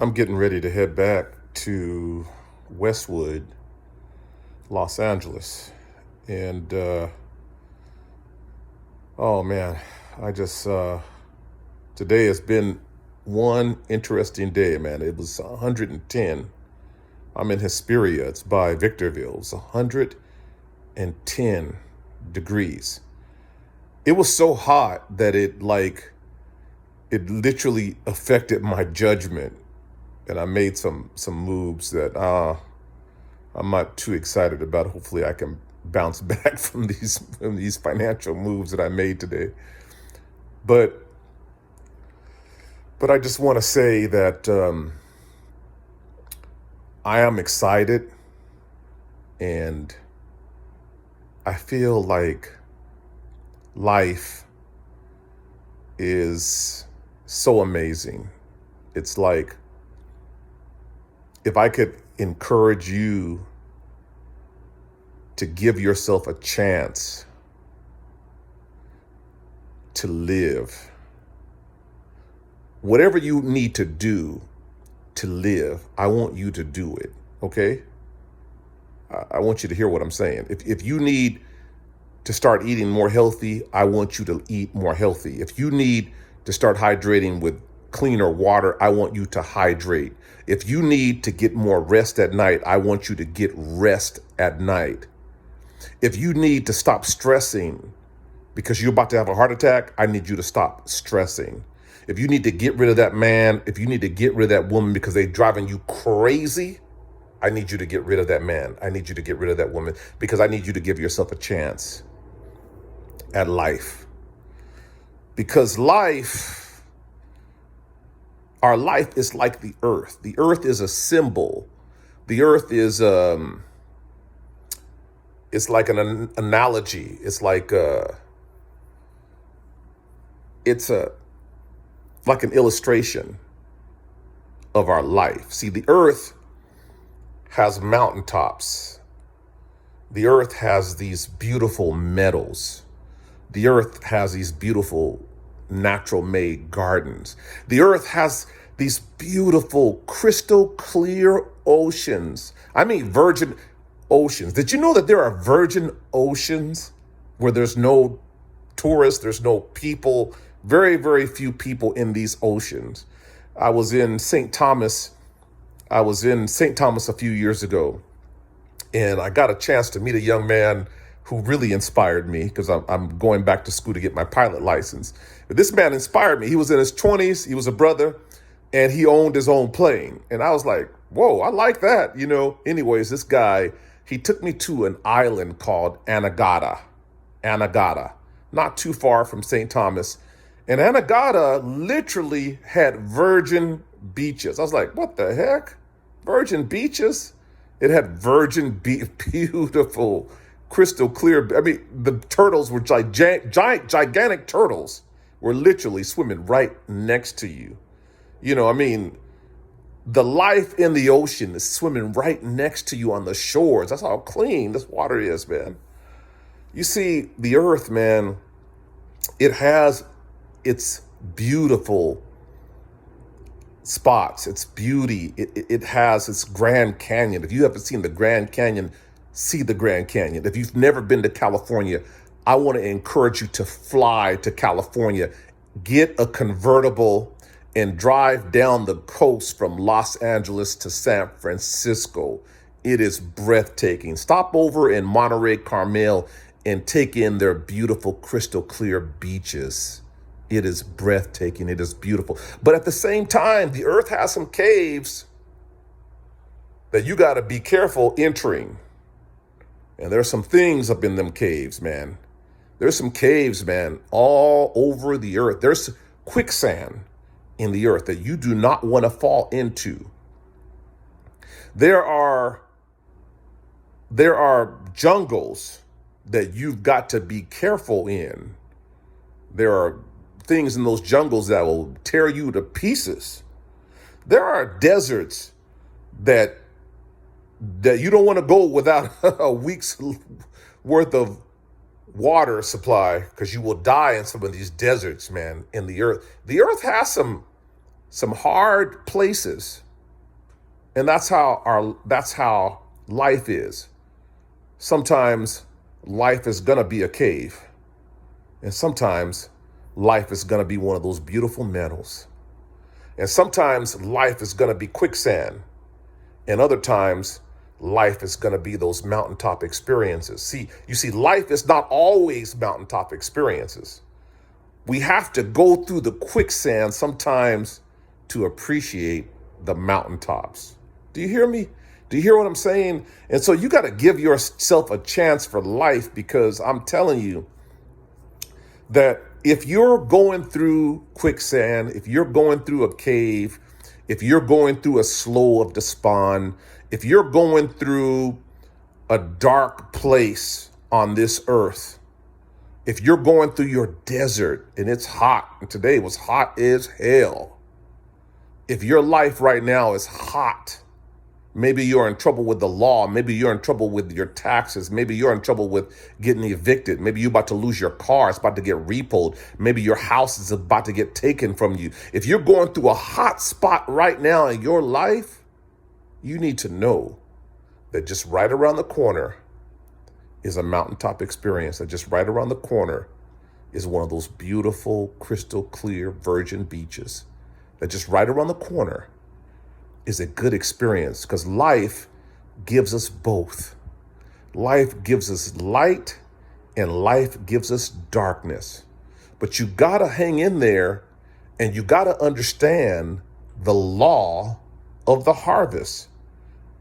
I'm getting ready to head back to Westwood, Los Angeles. And oh man, I just, today has been one interesting day, man. It was 110. I'm in Hesperia, it's by Victorville. It's 110 degrees. It was so hot that it literally affected my judgment. And I made some moves that I'm not too excited about. Hopefully, I can bounce back from these financial moves that I made today. But I just want to say that I am excited, and I feel like life is so amazing. It's like if I could encourage you to give yourself a chance to live, whatever you need to do to live, I want you to do it. Okay? I want you to hear what I'm saying. If you need to start eating more healthy, I want you to eat more healthy. If you need to start hydrating with cleaner water, I want you to hydrate. If you need to get more rest at night, I want you to get rest at night. If you need to stop stressing because you're about to have a heart attack, I need you to stop stressing. If you need to get rid of that man, if you need to get rid of that woman because they're driving you crazy, I need you to get rid of that man. I need you to get rid of that woman because I need you to give yourself a chance at life. Because our life is like the earth. The earth is a symbol. The earth is it's like an analogy. It's like it's a like an illustration of our life. See, the earth has mountaintops. The earth has these beautiful metals. The earth has these beautiful natural made gardens. The earth has these beautiful crystal clear oceans. I mean, virgin oceans. Did you know that there are virgin oceans where there's no tourists, there's no people, very, very few people in these oceans? I was in St. Thomas. I was in St. Thomas a few years ago, and I got a chance to meet a young man who really inspired me because I'm going back to school to get my pilot license. But this man inspired me. He was in his 20s. He was a brother, and he owned his own plane. And I was like, whoa, I like that. Anyways, this guy, he took me to an island called Anegada, not too far from St. Thomas. And Anegada literally had virgin beaches. I was like, what the heck? Virgin beaches? It had beautiful, crystal clear. I mean, the turtles were gigantic turtles were literally swimming right next to you. The life in the ocean is swimming right next to you on the shores. That's how clean this water is, man. You see, the earth, man, it has its beautiful spots, its beauty. It has its Grand Canyon. If you haven't seen the Grand Canyon, see the Grand Canyon. If you've never been to California, I want to encourage you to fly to California, get a convertible, and drive down the coast from Los Angeles to San Francisco. It is breathtaking. Stop over in Monterey, Carmel, and take in their beautiful crystal clear beaches. It is breathtaking. It is beautiful. But at the same time, the earth has some caves that you got to be careful entering. And there's some things up in them caves, man. There's some caves, man, all over the earth. There's quicksand in the earth that you do not want to fall into. There are jungles that you've got to be careful in. There are things in those jungles that will tear you to pieces. There are deserts that you don't want to go without a week's worth of water supply because you will die in some of these deserts, man, in the earth. The earth has some hard places. And that's how life is. Sometimes life is gonna be a cave, and sometimes life is gonna be one of those beautiful meadows. And sometimes life is gonna be quicksand, and other times life is gonna be those mountaintop experiences. You see, life is not always mountaintop experiences. We have to go through the quicksand sometimes to appreciate the mountaintops. Do you hear me? Do you hear what I'm saying? And so you got to give yourself a chance for life, because I'm telling you that if you're going through quicksand, if you're going through a cave, if you're going through a slough of despond, if you're going through a dark place on this earth, if you're going through your desert and it's hot, and today was hot as hell, if your life right now is hot, maybe you're in trouble with the law. Maybe you're in trouble with your taxes. Maybe you're in trouble with getting evicted. Maybe you're about to lose your car. It's about to get repoed. Maybe your house is about to get taken from you. If you're going through a hot spot right now in your life, you need to know that just right around the corner is a mountaintop experience. That just right around the corner is one of those beautiful, crystal clear, virgin beaches. That just right around the corner is a good experience, because life gives us both. Life gives us light and life gives us darkness. But you gotta hang in there, and you gotta understand the law of the harvest.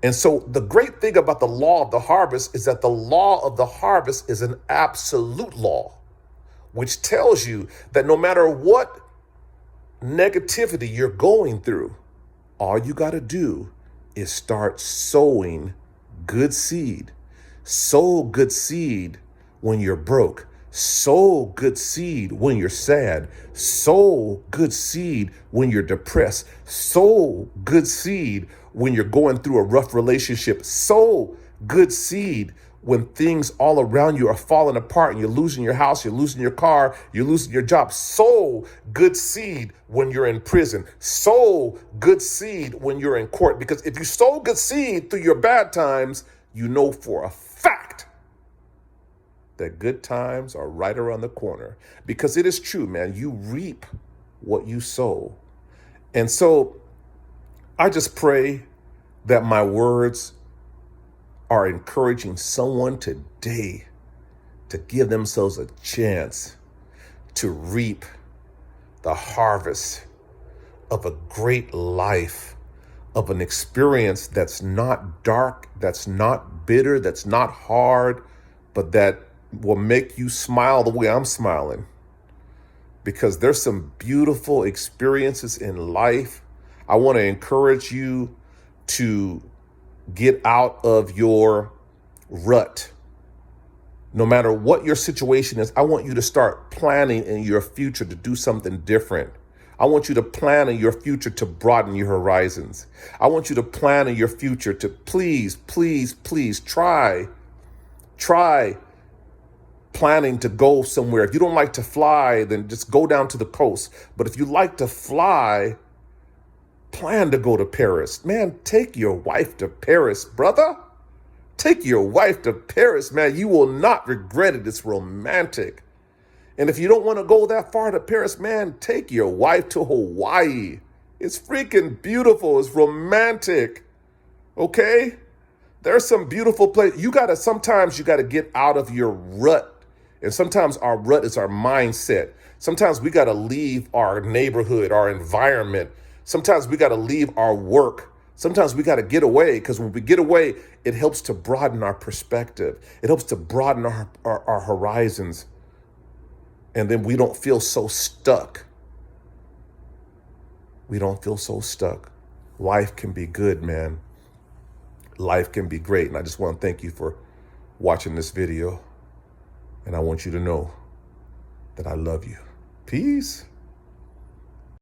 And so the great thing about the law of the harvest is that the law of the harvest is an absolute law, which tells you that no matter what negativity you're going through, all you got to do is start sowing good seed. Sow good seed when you're broke. Sow good seed when you're sad. Sow good seed when you're depressed. Sow good seed when you're going through a rough relationship. Sow good seed when things all around you are falling apart and you're losing your house, you're losing your car, you're losing your job. Sow good seed when you're in prison. Sow good seed when you're in court. Because if you sow good seed through your bad times, you know for a fact that good times are right around the corner. Because it is true, man. You reap what you sow. And so I just pray that my words are encouraging someone today to give themselves a chance to reap the harvest of a great life, of an experience that's not dark, that's not bitter, that's not hard, but that will make you smile the way I'm smiling. Because there's some beautiful experiences in life. I want to encourage you to get out of your rut. No matter what your situation is, I want you to start planning in your future to do something different. I want you to plan in your future to broaden your horizons. I want you to plan in your future to please try planning to go somewhere. If you don't like to fly, then just go down to the coast. But if you like to fly, plan to go to Paris. Man, take your wife to Paris, brother. Take your wife to Paris, man. You will not regret it. It's romantic. And if you don't want to go that far to Paris, man, take your wife to Hawaii. It's freaking beautiful. It's romantic. Okay? There's some beautiful places. Sometimes you gotta get out of your rut. And sometimes our rut is our mindset. Sometimes we gotta leave our neighborhood, our environment. Sometimes we got to leave our work. Sometimes we got to get away, because when we get away, it helps to broaden our perspective. It helps to broaden our horizons. And then we don't feel so stuck. We don't feel so stuck. Life can be good, man. Life can be great. And I just want to thank you for watching this video. And I want you to know that I love you. Peace.